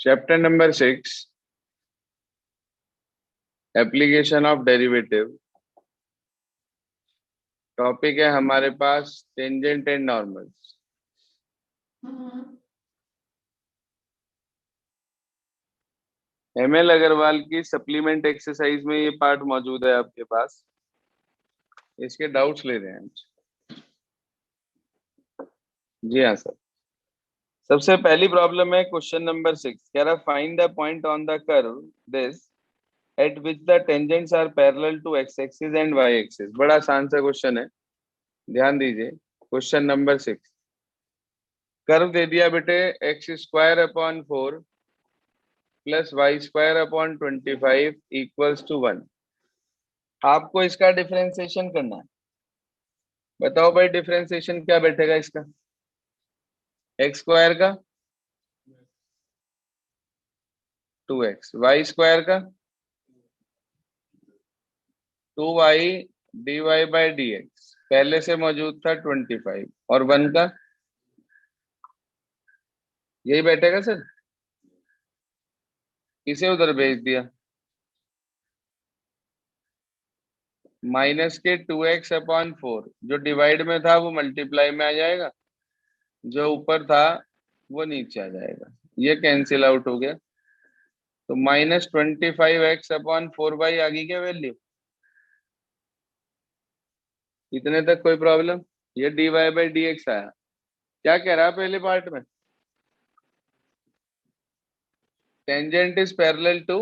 Chapter number 6, application of derivative. Topic है हमारे पास tangent and normals. ML Agarwal की सप्लीमेंट एक्सरसाइज में ये पार्ट मौजूद है आपके पास। इसके डाउट्स ले रहे हैं। जी हाँ सर। सबसे पहली प्रॉब्लम है क्वेश्चन नंबर 6, कह रहा find the point on the curve this at which the tangents are parallel to x axis and y axis. बड़ा आसान सा क्वेश्चन है, ध्यान दीजिए। क्वेश्चन नंबर 6, कर्व दे दिया बेटे x square upon 4 plus y square upon 25 equals to 1। आपको इसका डिफरेंशिएशन करना है। बताओ भाई डिफरेंशिएशन क्या बैठेगा इसका? एक्स स्क्वायर का 2x, वाई स्क्वायर का 2y dy by D x, पहले से मौजूद था 25, और 1 का यही बैठेगा सर। इसे उधर भेज दिया, माइनस के 2x अपॉन 4, जो डिवाइड में था वो मल्टीप्लाई में आ जाएगा, जो ऊपर था वो नीचे आ जाएगा, ये कैंसिल आउट हो गया। तो -25x अपॉन 4y आ गई क्या वैल्यू? इतने तक कोई प्रॉब्लम? ये dy बाई डी एक्स आया। क्या कह रहा है पहले पार्ट में? Tangent is parallel to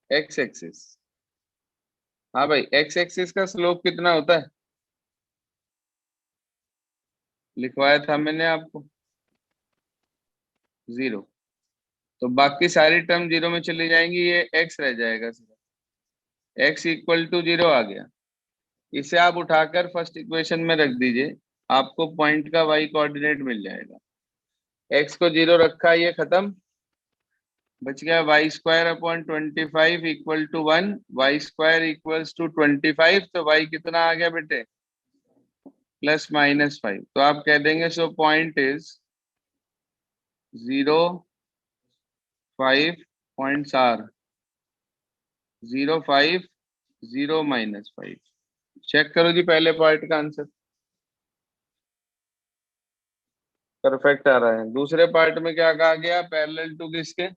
x axis. हाँ भाई, एक्स एक्सिस का स्लोप कितना होता है? लिखवाया था मैंने आपको, 0। तो बाकी सारी टर्म 0 में चली जाएंगी, ये x रह जाएगा सिर्फ। x इक्वल टू 0 आ गया। इसे आप उठाकर फर्स्ट इक्वेशन में रख दीजिए, आपको पॉइंट का y कोऑर्डिनेट मिल जाएगा। x को 0 रखा, ये खत्म। बच गया y square upon 25 equal to 1। Y square equals to 25, तो y कितना आ गया बेटे? +-5। तो आप कह देंगे so point is 0, 5 points are 0, 5, 0, -5। Check करो जी पहले पार्ट का आंसर, परफेक्ट आ रहा है। दूसरे पार्ट में क्या कहा गया? पैरेलल टू किसके?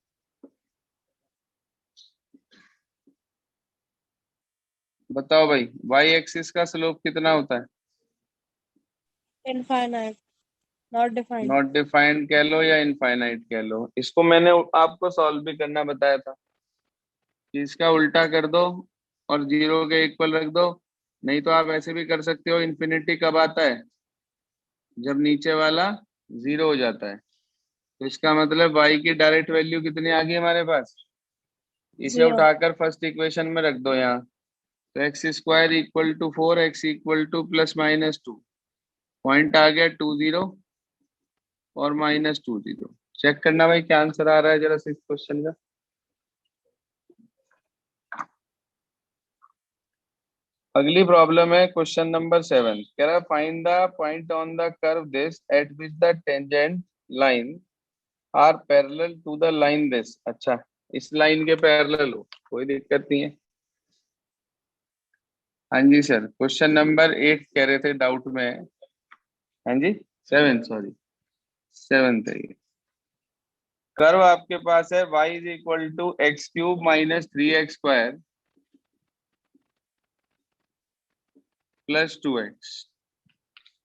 बताओ भाई, वाई एक्सिस का स्लोप कितना होता है? Infinite, not defined. Not defined कह लो या इनफाइनाइट कह लो, इसको मैंने आपको सॉल्व भी करना बताया था कि इसका उल्टा कर दो और 0 के इक्वल रख दो। नहीं तो आप ऐसे भी कर सकते हो। इन्फिनिटी कब आता है? जब नीचे वाला 0 हो जाता है। तो इसका मतलब y की डायरेक्ट वैल्यू कितनी आ गई हमारे पास? इसे 0। उठाकर फर्स्ट इक्वेशन में रख दो यहाँ। तो x square equal to 4, x equal to +-2, point आ गया 20 और -20। चेक करना भाई क्या आंसर आ रहा है जरा से इस क्वेश्चन का। अगली प्रॉब्लम है क्वेश्चन नंबर 7, कह रहा find the point on the curve this at which the tangent line are parallel to the line this. अच्छा, इस लाइन के पैरेलल हो, कोई दिक्कत नहीं है। हाँ जी सर, क्वेश्चन नंबर 8 कह रहे थे डाउट में है। हाँ जी, 7, सॉरी 7 है ये। कर्व आपके पास है y is equal to x³ -3x² +2x।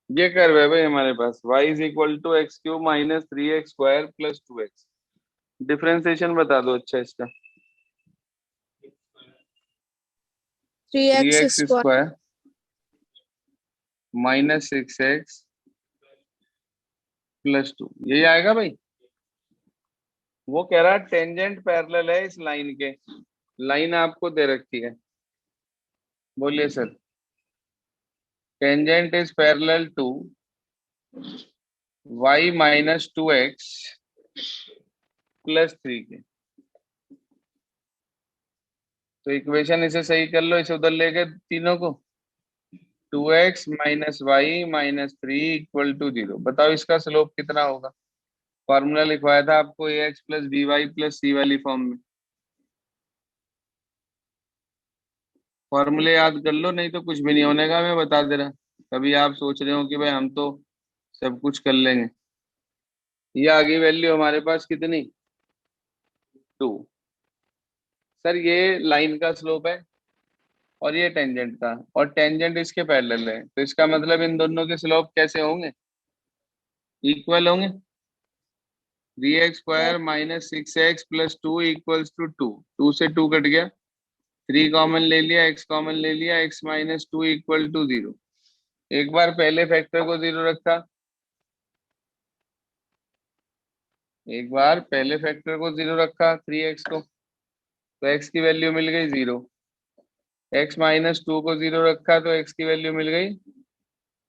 ये कर्व है भाई हमारे पास, y is equal to x³ -3x² +2x। Differentiation बता दो अच्छा इसका। 3x 3x square square -6x +2, यही आएगा भाई। वो कह रहा है टेंजेंट पैरेलल है इस लाइन के। लाइन आपको दे रखी है, बोलिए sir. Tangent is parallel to y -2x +3 के। तो इक्वेशन इसे सही कर लो, इसे उधर लेके तीनों को 2x minus y minus 3 equal to 0। बताओ इसका स्लोप कितना होगा। फॉर्मूला लिखवाया था आपको ax plus B Y plus C वाली फॉर्म में। फॉर्मूले याद कर लो, नहीं तो कुछ भी नहीं होने का, मैं बता दे रहा। कभी आप सोच रहे हो कि भाई हम तो सब कुछ कर लेंगे। ये आगे वैल्यू हमारे पास कितनी, 2। सर ये लाइन का स्लोप है और ये टेंजेंट का, और टेंजेंट इसके पैरेलल है, तो इसका मतलब इन दोनों के स्लोप कैसे होंगे, इक्वल होंगे। 3x² Yes. Minus 6x plus 2 equals to 2। 2 से 2 कट गया, 3 कॉमन ले लिया, x कॉमन ले लिया, x माइनस 2 इक्वल टू 0। एक बार पहले फैक्टर को 0 रखा, एक बार पहले फैक्टर को 0 रखा 3x को, तो x की वैल्यू मिल गई 0। x माइनस 2 को 0 रखा तो x की वैल्यू मिल गई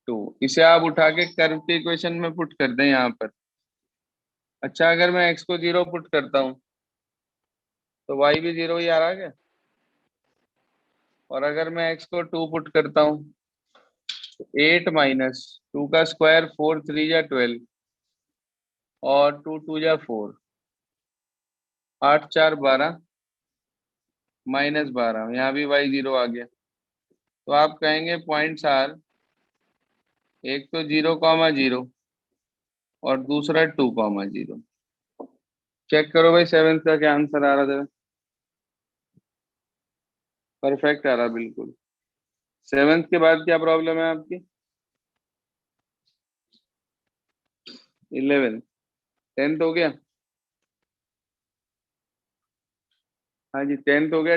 2। इसे आप उठा के कर्व के इक्वेशन में पुट कर दें यहाँ पर। अच्छा, अगर मैं x को 0 पुट करता हूँ तो y भी 0 ही आ रहा है क्या। और अगर मैं x को 2 पुट करता हूँ तो 8 माइनस 2 का स्क्वायर 4 3 जा 12 और 2 2 जा 4, 8 4 12 माइनस 12, यहाँ भी y 0 आ गया। तो आप कहेंगे पॉइंट्स आर, एक तो 0,0 और दूसरा 2,0। चेक करो भाई सेवेंथ का क्या आंसर आ रहा था। परफेक्ट आ रहा बिल्कुल। सेवेंथ के बाद क्या प्रॉब्लम है आपकी, 11। 10th हो गया, हाँ जी 10th हो गया।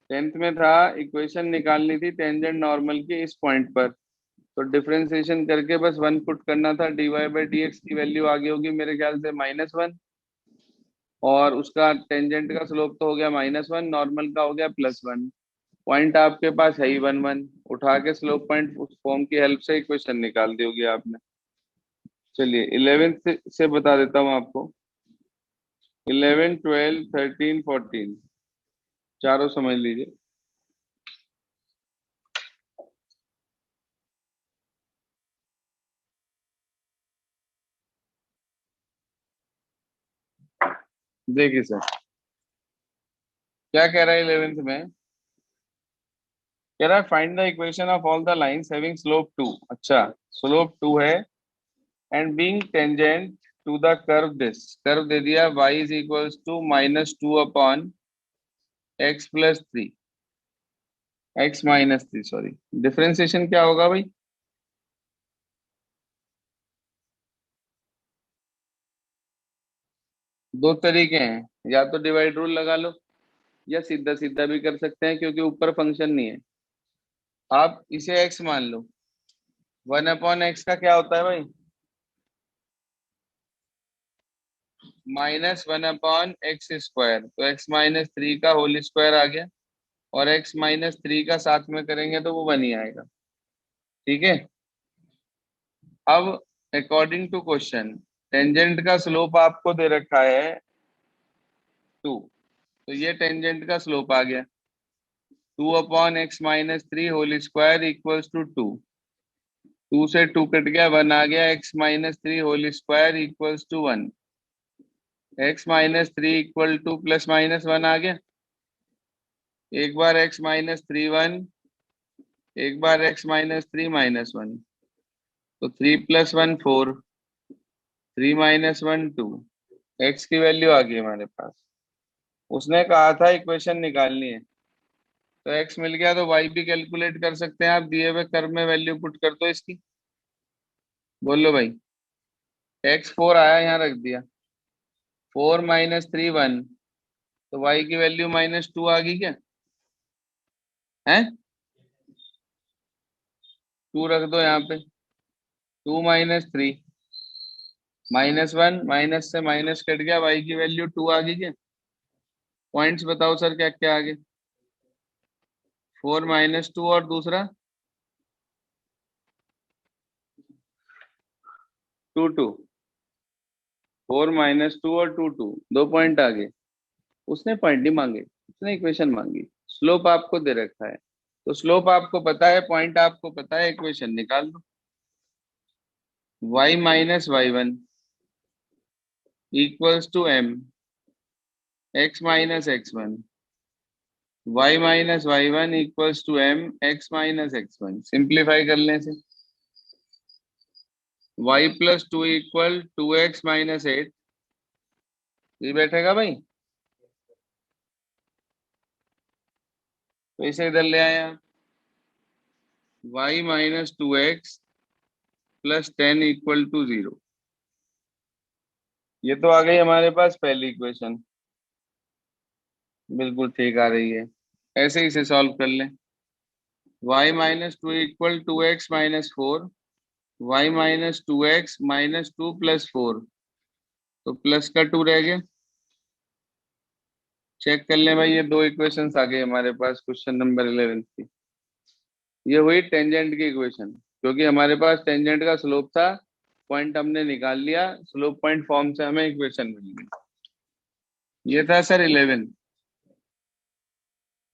10th में था इक्वेशन निकालनी थी टेंजेंट नॉर्मल की इस पॉइंट पर, तो डिफरेंशिएशन करके बस 1 पुट करना था। dy/dx की वैल्यू आगे होगी मेरे ख्याल से -1, और उसका टेंजेंट का स्लोप तो हो गया -1, नॉर्मल का हो गया +1। पॉइंट आपके पास है ही 1 1, उठा के स्लोप पॉइंट उस फॉर्म की हेल्प से इक्वेशन निकाल दी होगी आपने। चलिए 11th से बता देता हूँ आपको। 11 12 13 14 चारों समझ लीजिए। देखिए सर क्या कह रहा है 11th में, कह रहा है find the equation of all the lines having slope 2। अच्छा, स्लोप 2 है and being tangent to the curve this. Curve दे दिया y is equals to -2 upon x plus 3, x minus 3 sorry. Differentiation क्या होगा भाई, दो तरीके हैं, या तो डिवाइड रूल लगा लो या सीधा सीधा भी कर सकते हैं, क्योंकि ऊपर फंक्शन नहीं है। आप इसे x मान लो, 1/x का क्या होता है भाई, -1/x²। तो x माइनस 3 का होल स्क्वायर आ गया, और x माइनस 3 का साथ में करेंगे तो वो 1 ही आएगा। ठीक है। अब अकॉर्डिंग टू क्वेश्चन टेंजेंट का स्लोप आपको दे रखा है 2, तो ये टेंजेंट का स्लोप आ गया 2/x minus 3 whole square equals to 2। 2 से 2 कट गया, 1 आ गया, x minus 3 whole square equals to 1। x minus 3 equal to plus minus 1 आ गया। एक बार x माइनस 3 1, एक बार x माइनस 3 -1, तो 3 + 1 4, 3 - 1 2। x की वैल्यू आ गई हमारे पास। उसने कहा था इक्वेशन निकालनी है, तो x मिल गया, तो y भी कैलकुलेट कर सकते हैं आप, दिए हुए कर्व में वैल्यू पुट कर दो इसकी। बोलो भाई, x 4 आया, यहाँ रख दिया, 4 - 3 1, तो y की वैल्यू -2 आ गई क्या है, 2 रख दो यहाँ पे। 2 - 3 -1, माइनस से माइनस कट गया, y की वैल्यू 2 आ गई क्या। पॉइंट्स बताओ सर क्या क्या आ गए, 4 - 2 और दूसरा 2 2। 4 - 2 और 2 2, 2 पॉइंट आ गए। उसने पॉइंट नहीं मांगे, उसने इक्वेशन मांगी। स्लोप आपको दे रखा है, तो स्लोप आपको पता है, पॉइंट आपको पता है, इक्वेशन निकाल दो। y minus y one equals to m x minus x one, y minus y one equals to m x minus x one. Simplify करने से y plus two equal to x minus eight, ये बैठेगा भाई। तो इसे इधर ले आया, y minus two x plus ten equal to zero. ये तो आ गई हमारे पास पहली इक्वेशन, बिल्कुल ठीक आ रही है। ऐसे ही इसे सॉल्व कर लें। y minus two equal to x minus four, y minus two x minus two plus four, तो प्लस का टू रह गया। चेक कर लें भाई, ये दो इक्वेशंस आ गई हमारे पास क्वेश्चन नंबर 11 की। ये हुई टेंजेंट की इक्वेशन, क्योंकि हमारे पास टेंजेंट का स्लोप था, पॉइंट हमने निकाल लिया, स्लोप पॉइंट फॉर्म से हमें इक्वेशन मिल गई। ये था सर 11।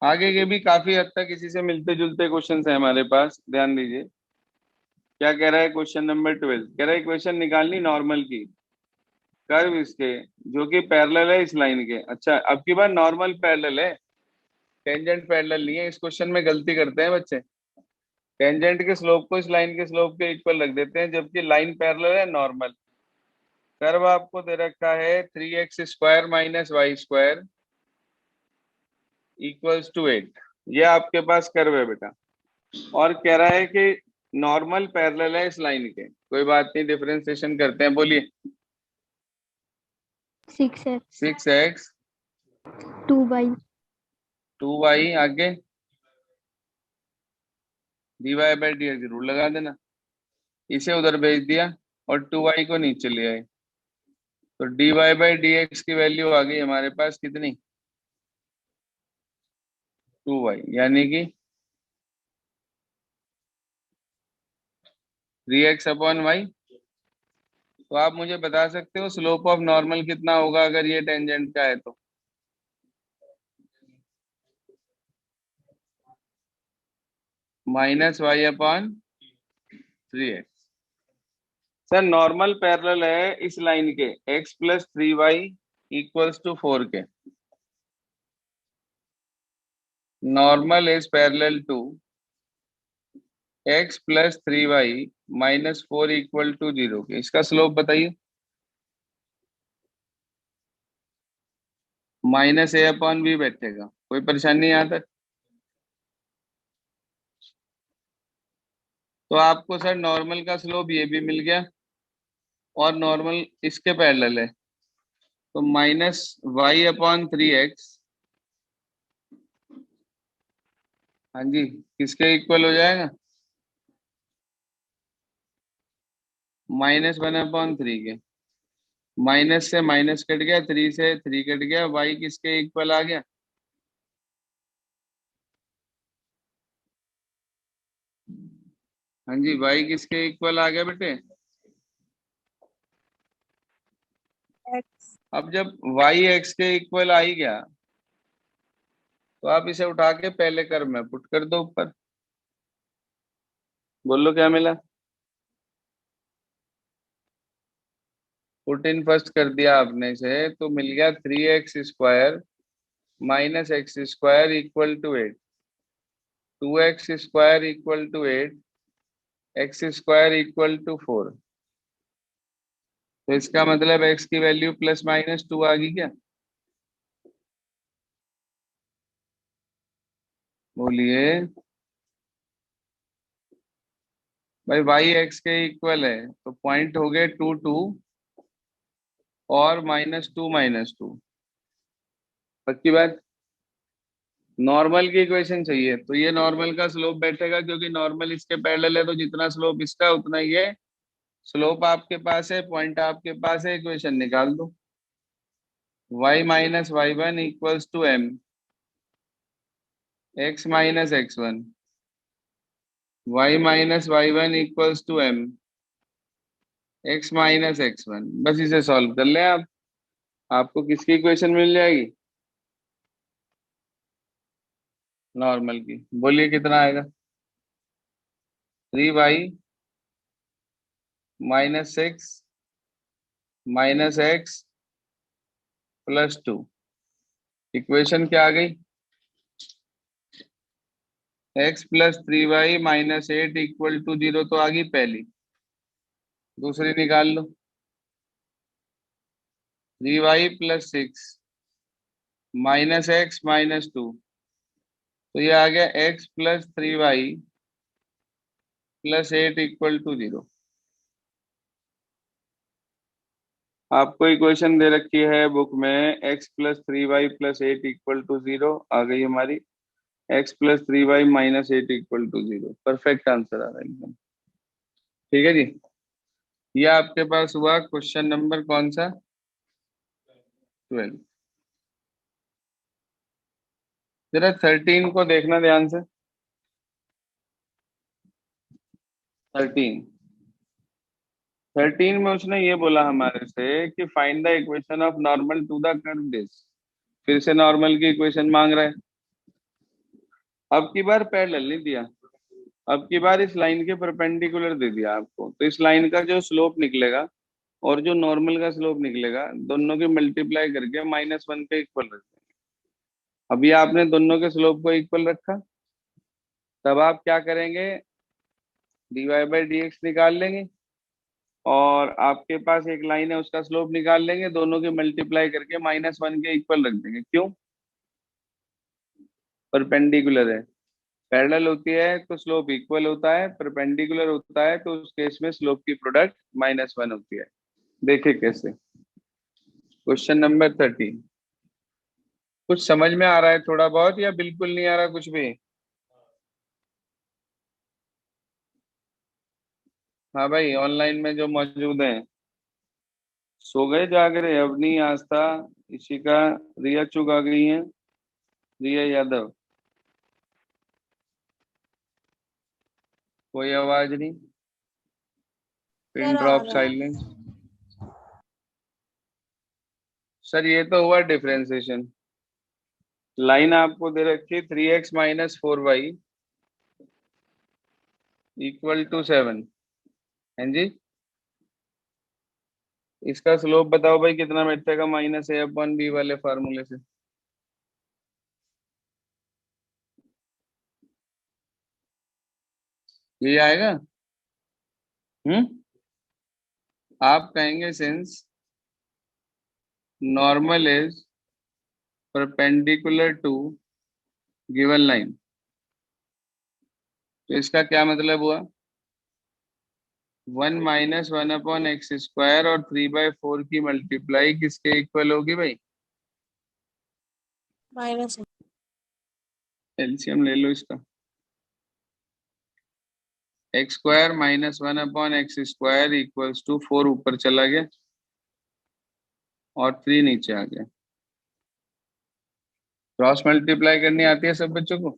आगे के भी काफी हद तक इसी से मिलते जुलते क्वेश्चन है हमारे पास, ध्यान दीजिए। क्या कह रहा है क्वेश्चन नंबर 12, कह रहा है इक्वेशन निकालनी नॉर्मल की, कर्व इसके जो कि पैरेलल है इस लाइन के। अच्छा, अब की बार नॉर्मल पैरेलल है, टेंजेंट पैरेलल नहीं है। इस क्वेश्चन में गलती करते हैं बच्चे, टेंजेंट के स्लोप को इस लाइन के स्लोप के इक्वल रख देते हैं, जबकि लाइन पैरेलल है नॉर्मल। कर्व आपको दे रखा है 3x² minus y square equals to 8। ये आपके पास कर्व है बेटा, और कह रहा है कि नॉर्मल पैरेलल है इस लाइन के। कोई बात नहीं, डिफरेंशिएशन करते हैं, बोलिए। 6x 6x 2y 2y आगे dy बाई डी एक्स जरूर लगा देना, इसे उधर भेज दिया और 2y को नीचे ले आए, तो dy बाई डी एक्स की वैल्यू आ गई हमारे पास कितनी, 2y, यानी कि 3x अपॉन वाई। तो आप मुझे बता सकते हो स्लोप ऑफ नॉर्मल कितना होगा अगर ये टेंजेंट का है तो? Minus y upon 3x। Sir normal parallel है इस लाइन के, x plus three y equals to 4 के। Normal is parallel to x plus three y minus four equal to zero के। इसका स्लोप बताइए। माइनस ए अपॉन बी बैठेगा, कोई परेशानी यहाँ तक? तो आपको सर नॉर्मल का स्लोप ये भी मिल गया, और नॉर्मल इसके पैरेलल है, तो माइनस वाई अपॉन 3x, हाँ जी, किसके इक्वल हो जाएगा? माइनस वन अपॉन थ्री के। माइनस से माइनस कट गया, थ्री से थ्री कट गया, वाई किसके इक्वल आ गया? हाँ जी, वाई किसके इक्वल आ गया बेटे? x अब जब वाई एक्स के इक्वल आ ही गया, तो आप इसे उठा के पहले कर्व में पुट कर दो ऊपर। बोलो क्या मिला? पुट इन फर्स्ट कर दिया आपने इसे, तो मिल गया 3x² minus x square equal to 8, 2x² equal to 8, x² equal to 4। तो इसका मतलब x की वैल्यू प्लस माइनस टू आ गई क्या? बोलिए भाई, वाई एक्स के इक्वल है तो पॉइंट हो गए 2 2 और -2 पक्की बात। नॉर्मल की इक्वेशन चाहिए, तो ये नॉर्मल का स्लोप बैठेगा, क्योंकि नॉर्मल इसके पैरेलल है, तो जितना स्लोप इसका उतना ही है। स्लोप आपके पास है, पॉइंट आपके पास है, इक्वेशन निकाल दो। y minus y one equals to m x minus x one, y minus y one equals to m x minus x one. बस इसे सॉल्व कर लें आप, आपको किसकी इक्वेशन मिल जाएगी? नॉर्मल की, बोलिए कितना आएगा। 3y -6 -x +2। इक्वेशन क्या आ गई? x + 3y -8 = 0 तो आ गई पहली। दूसरी निकाल लो। 3y + 6 -x -2, तो ये आ गया x + 3y + 8 = 0। आपको इक्वेशन दे रखी है बुक में, x + 3y + 8 = 0 आ गई हमारी। x + 3y -8 = 0, परफेक्ट आंसर आ रहा है एकदम। ठीक है जी। ये आपके पास हुआ क्वेश्चन नंबर कौन सा? 12। जरा 13 को देखना ध्यान से। 13 13 में उसने ये बोला हमारे से कि find the equation of normal to the curve this. फिर से नॉर्मल की इक्वेशन मांग रहा है। अब की बार पैरेलल नहीं दिया, अब की बार इस लाइन के परपेंडिकुलर दे दिया आपको, तो इस लाइन का जो स्लोप निकलेगा और जो नॉर्मल का स्लोप निकलेगा, दोनों की मल्टीप्लाई करके -1 के इक्वल रख देंगे। अभी आपने दोनों के स्लोप को इक्वल रखा, तब आप क्या करेंगे? dy/dx निकाल लेंगे, और आपके पास एक लाइन है उसका स्लोप निकाल लेंगे, दोनों की मल्टीप्लाई करके -1 के इक्वल रख देंगे। क्यों? परपेंडिकुलर है। पैरेलल होती है तो स्लोप इक्वल होता है, परपेंडिकुलर होता है तो उस केस में स्लोप की प्रोडक्ट -1 होती है। देखिए कैसे। Question number 13। कुछ समझ में आ रहा है थोड़ा बहुत, या बिल्कुल नहीं आ रहा कुछ भी? हाँ भाई, ऑनलाइन में जो मौजूद हैं, सो गए जाग रहे? अवनी, आस्था, इशिका, रिया चुग आ गई हैं, रिया यादव। कोई आवाज नहीं। पिन सर आ ड्रॉप रहा है। साइलेंस। सर ये तो हुआ डिफरेंशिएशन। लाइन आपको दे रखी है 3x - 4y = 7। है जी। इसका स्लोप बताओ भाई कितना बैठेगा -a/b वाले फार्मूले से? ये आएगा। हम्म। आप कहेंगे since normal is perpendicular to given line, तो इसका क्या मतलब हुआ? 1 - 1/x² और 3/4 की मल्टीप्लाई किसके इक्वल होगी भाई? माइनस एलसीएम ले लो इसका। x² - 1/x² = 4 ऊपर चला गया और 3 नीचे आ गया। क्रॉस मल्टीप्लाई करनी आती है सब बच्चों को?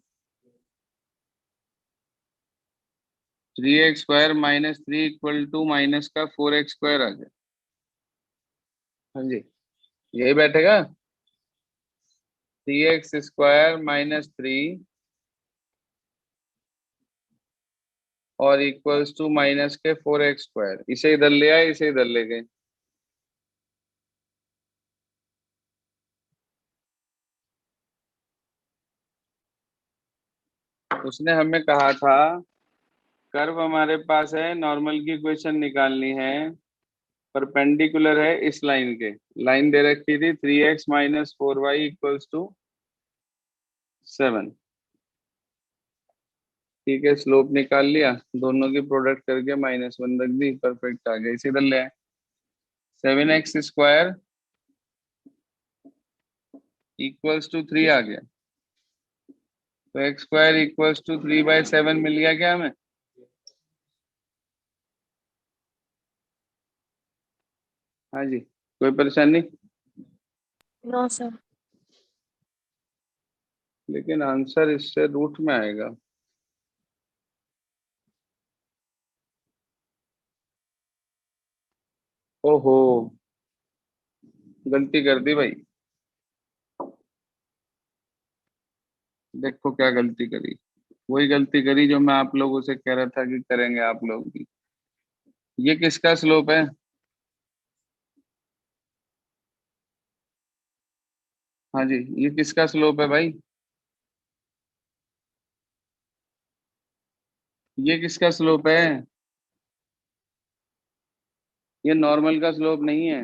3x² - 3 = माइनस का 4x² आ गया। हाँ जी, यही बैठेगा। 3x² - 3 और इक्वल्स टू माइनस के 4x²। इसे इधर ले आए, इसे इधर ले गए। उसने हमें कहा था कर्व हमारे पास है, नॉर्मल की इक्वेशन निकालनी है, परपेंडिकुलर है इस लाइन के। लाइन दे रखी थी 3x - 4y = 7। ठीक है, स्लोप निकाल लिया, दोनों की प्रोडक्ट करके -1 रख दी, परफेक्ट आ गया। इसे इधर ले आए। 7x² = 3 आ गया, तो x² = 3/7 मिल गया क्या हमें? हाँ जी, कोई परेशानी? No sir. लेकिन आंसर इससे रूट में आएगा। ओहो, गलती कर दी भाई। देखो क्या गलती करी, वही गलती करी जो मैं आप लोगों से कह रहा था कि करेंगे आप लोग भी। ये किसका स्लोप है? हाँ जी, ये किसका स्लोप है भाई? ये किसका स्लोप है? ये नॉर्मल का स्लोप नहीं है,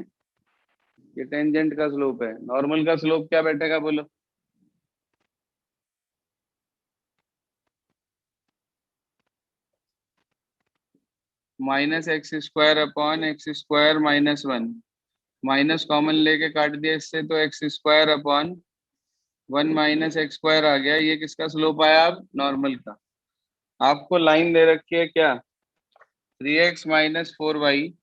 ये टेंजेंट का स्लोप है। नॉर्मल का स्लोप क्या बैठेगा बोलो? -x² upon x² -1। Minus common लेके काट दिया इससे, तो x² अपॉन 1 - x² आ गया। ये किसका स्लोप आया? अब नॉर्मल का। आपको लाइन दे रखी है क्या? 3x - 4y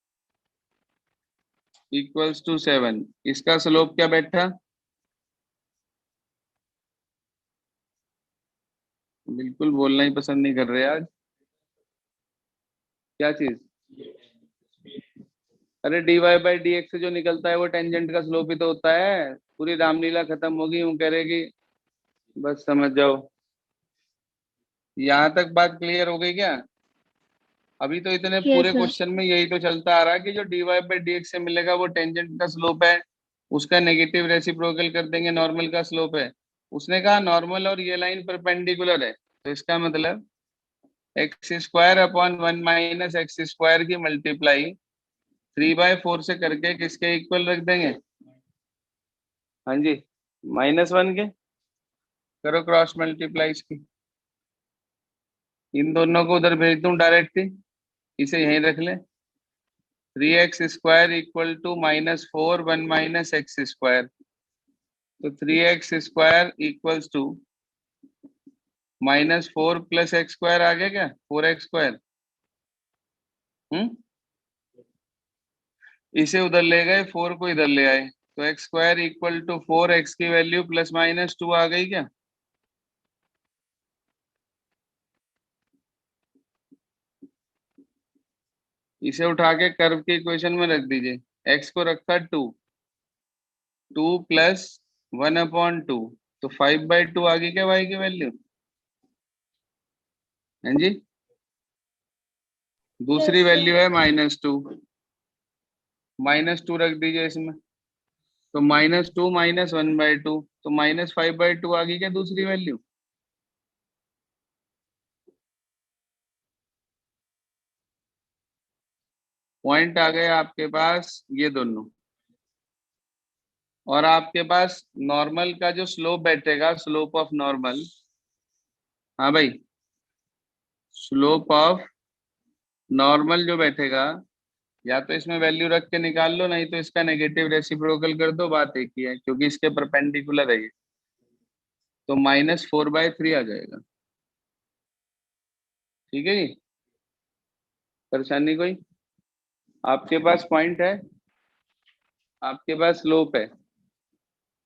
= 7। इसका स्लोप क्या बैठा? बिल्कुल बोलना ही पसंद नहीं कर रहे आज। क्या चीज? अरे dy/dx से जो निकलता है वो टेंजेंट का स्लोप ही तो होता है। पूरी रामलीला खत्म होगी यूं कह रहे कि बस समझ जाओ। यहाँ तक बात क्लियर हो गई क्या? अभी तो इतने यस पूरे सर। क्वेश्चन में यही तो चलता आ रहा है कि जो dy/dx से मिलेगा वो टेंजेंट का स्लोप है, उसका नेगेटिव रेसिप्रोकल कर देंगे, नॉर्मल का स्लोप है। उसने कहा नॉर्मल और ये लाइन परपेंडिकुलर है, तो इसका मतलब x² अपॉन 1 - x² की मल्टीप्लाई 3/4 से करके किसके इक्वल रख देंगे? हाँ जी, -1 के। करो क्रॉस मल्टीप्लाई इसकी। इन दोनों को उधर भेज दूं डायरेक्ट ही, इसे यहीं रख ले। 3x² = -4 तो 3x² = -4 + x² आ गया क्या? 4x²। हम्म, इसे उधर ले गए, 4 को इधर ले आए, तो x² = 4, x की वैल्यू +-2 आ गई क्या? इसे उठा के कर्व के इक्वेशन में रख दीजिए। x को रखा 2, 2 + 1/2, तो 5/2 आ गई क्या y की वैल्यू? हाँ जी। दूसरी Yes, sir. वैल्यू है -2, -2 रख दीजिए इसमें, तो -2 - 1/2, तो -5/2 आ गई क्या दूसरी वैल्यू? पॉइंट आ गए आपके पास ये दोनों। और आपके पास नॉर्मल का जो स्लोप बैठेगा, स्लोप ऑफ नॉर्मल, हाँ भाई, स्लोप ऑफ नॉर्मल जो बैठेगा, या तो इसमें वैल्यू रख के निकाल लो, नहीं तो इसका नेगेटिव रेसिप्रोकल कर दो, बात एक ही है क्योंकि इसके परपेंडिकुलर है ये। तो -4/3 आ जाएगा। ठीक है जी। परेशानी कोई? आपके पास पॉइंट है, आपके पास स्लोप है।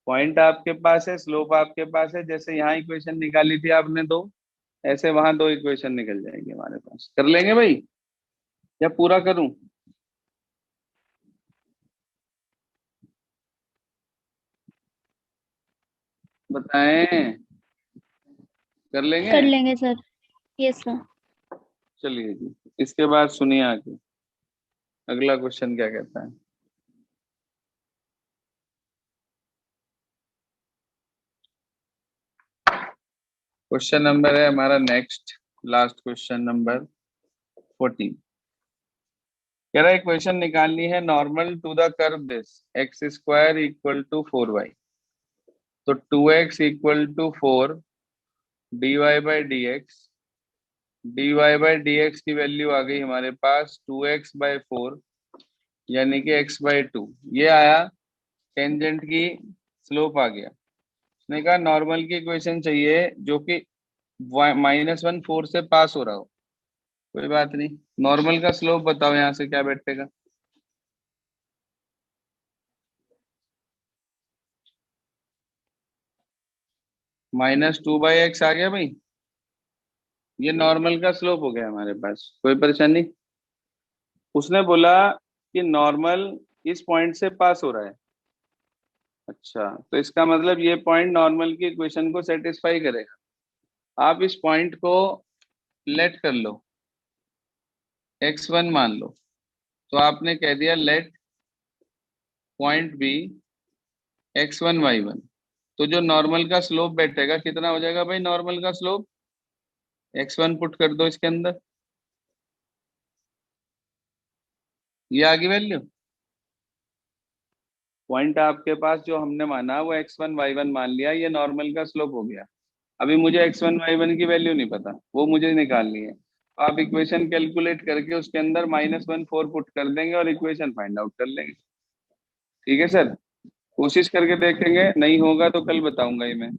पॉइंट आपके पास है, स्लोप आपके पास है। जैसे यहाँ इक्वेशन निकाली थी आपने दो, ऐसे वहां दो इक्वेशन निकल जाएंगे हमारे पास। कर लेंगे भाई, या पूरा करूं? बताएं, कर लेंगे? कर लेंगे सर। Yes sir. चलिए जी, इसके बाद सुनिए आगे अगला क्वेश्चन क्या कहता है। क्वेश्चन नंबर है हमारा नेक्स्ट, लास्ट क्वेश्चन नंबर 14। कह रहा है इक्वेशन निकालनी है normal to the curve this x² = 4y। तो 2x = 4 dy/dx, dy/dx की वैल्यू आ गई हमारे पास 2x/4, यानी कि x/2। ये आया, टेंजेंट की स्लोप आ गया। उसने कहा नॉर्मल की इक्वेशन चाहिए जो कि -1 4 से पास हो रहा हो। कोई बात नहीं, नॉर्मल का स्लोप बताओ यहाँ से क्या बैठेगा? -2/x आ गया भाई। ये नॉर्मल का स्लोप हो गया हमारे पास। कोई परेशानी? उसने बोला कि नॉर्मल इस पॉइंट से पास हो रहा है। अच्छा, तो इसका मतलब ये पॉइंट नॉर्मल की इक्वेशन को सेटिस्फाई करेगा। आप इस पॉइंट को लेट कर लो, x1 मान लो, तो आपने कह दिया let point B x1 y1। तो जो नॉर्मल का स्लोप बैठेगा कितना हो जाएगा भाई? नॉर्मल का स्लोप x1 पुट कर दो इसके अंदर, ये आ गई वैल्यू। पॉइंट आपके पास जो हमने माना वो x1 y1 मान लिया, ये नॉर्मल का स्लोप हो गया। अभी मुझे x1 y1 की वैल्यू नहीं पता, वो मुझे निकालनी है। आप इक्वेशन कैलकुलेट करके उसके अंदर -1 4 पुट कर देंगे और इक्वेशन फाइंड आउट कर लेंगे। ठीक है सर, कोशिश करके देखेंगे, नहीं होगा तो कल बताऊंगा ही मैं।